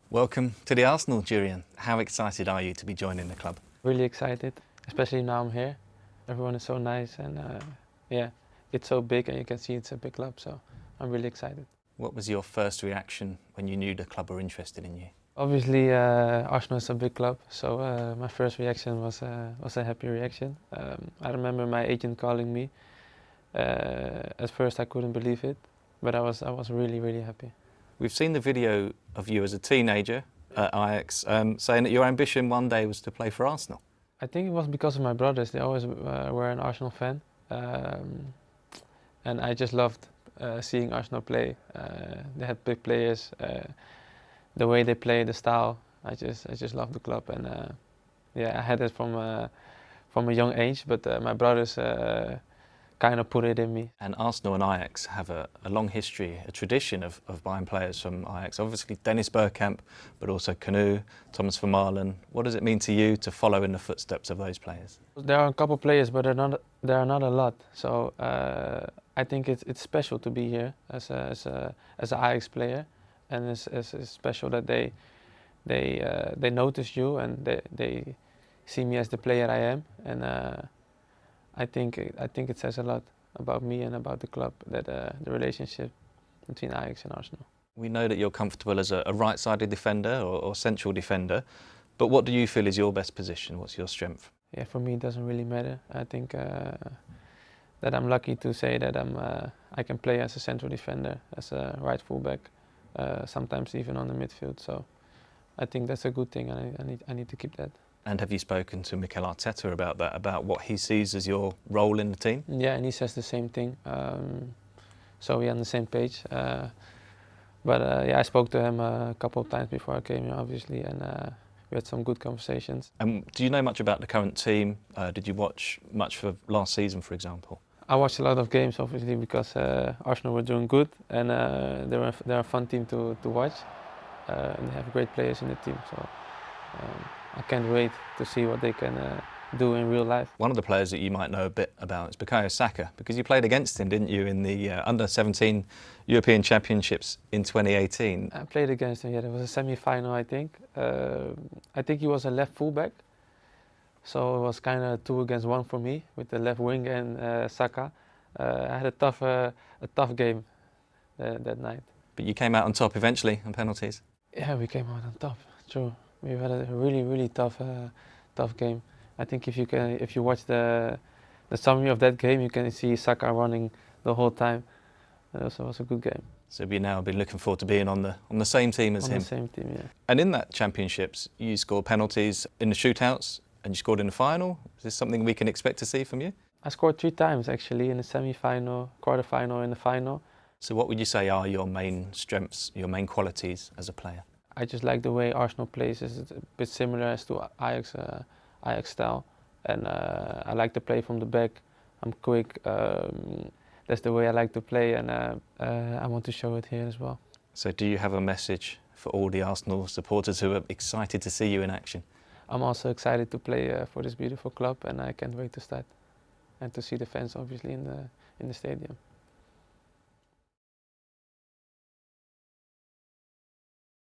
Welcome to the Arsenal, Jurrien. How excited are you to be joining the club? Really excited, especially now I'm here. Everyone is so nice and yeah, it's so big and you can see it's a big club, so I'm really excited. What was your first reaction when you knew the club were interested in you? Obviously, Arsenal is a big club, so my first reaction was a happy reaction. I remember my agent calling me. At first I couldn't believe it, but I was really happy. We've seen the video of you as a teenager at Ajax saying that your ambition one day was to play for Arsenal. I think it was because of my brothers. They always were an Arsenal fan, and I just loved seeing Arsenal play. They had big players, the way they play, the style. I just love the club, and yeah, I had it from a young age. But my brothers kind of put it in me. And Arsenal and Ajax have a long history, a tradition of buying players from Ajax. Obviously Dennis Bergkamp, but also Canu, Thomas Vermaelen. What does it mean to you to follow in the footsteps of those players? There are a couple players, but there are not a lot. So I think it's special to be here as an Ajax player, and it's special that they notice you and they see me as the player I am, and I think it says a lot about me and about the club, that the relationship between Ajax and Arsenal. We know that you're comfortable as a right-sided defender or central defender, but what do you feel is your best position? What's your strength? Yeah, for me it doesn't really matter. I think that I'm lucky to say that I can play as a central defender, as a right fullback, sometimes even on the midfield. So I think that's a good thing, and I need to keep that. And have you spoken to Mikel Arteta about that, about what he sees as your role in the team? Yeah, and he says the same thing. So we're on the same page. But yeah, I spoke to him a couple of times before I came here, obviously, and we had some good conversations. And do you know much about the current team? Did you watch much for last season, for example? I watched a lot of games, obviously, because Arsenal were doing good, and they're a fun team to watch, and they have great players in the team. So I can't wait to see what they can do in real life. One of the players that you might know a bit about is Bukayo Saka, because you played against him, didn't you, in the Under-17 European Championships in 2018? I played against him, yeah, it was a semi-final, I think. I think he was a left fullback, so it was kind of 2 against 1 for me, with the left wing and Saka. I had a tough game that night. But you came out on top eventually on penalties. Yeah, we came out on top, true. We had a really tough game. I think if you watch the summary of that game, you can see Saka running the whole time. It also was a good game. So you now been looking forward to being on the same team as him. On the same team, yeah. And in that championships, you scored penalties in the shootouts and you scored in the final. Is this something we can expect to see from you? I scored 3 times actually, in the semi-final, quarter-final, and the final. So what would you say are your main strengths, your main qualities as a player? I just like the way Arsenal plays. It's a bit similar as to Ajax style, and I like to play from the back. I'm quick. That's the way I like to play, and I want to show it here as well. So do you have a message for all the Arsenal supporters who are excited to see you in action? I'm also excited to play for this beautiful club, and I can't wait to start and to see the fans obviously in the stadium.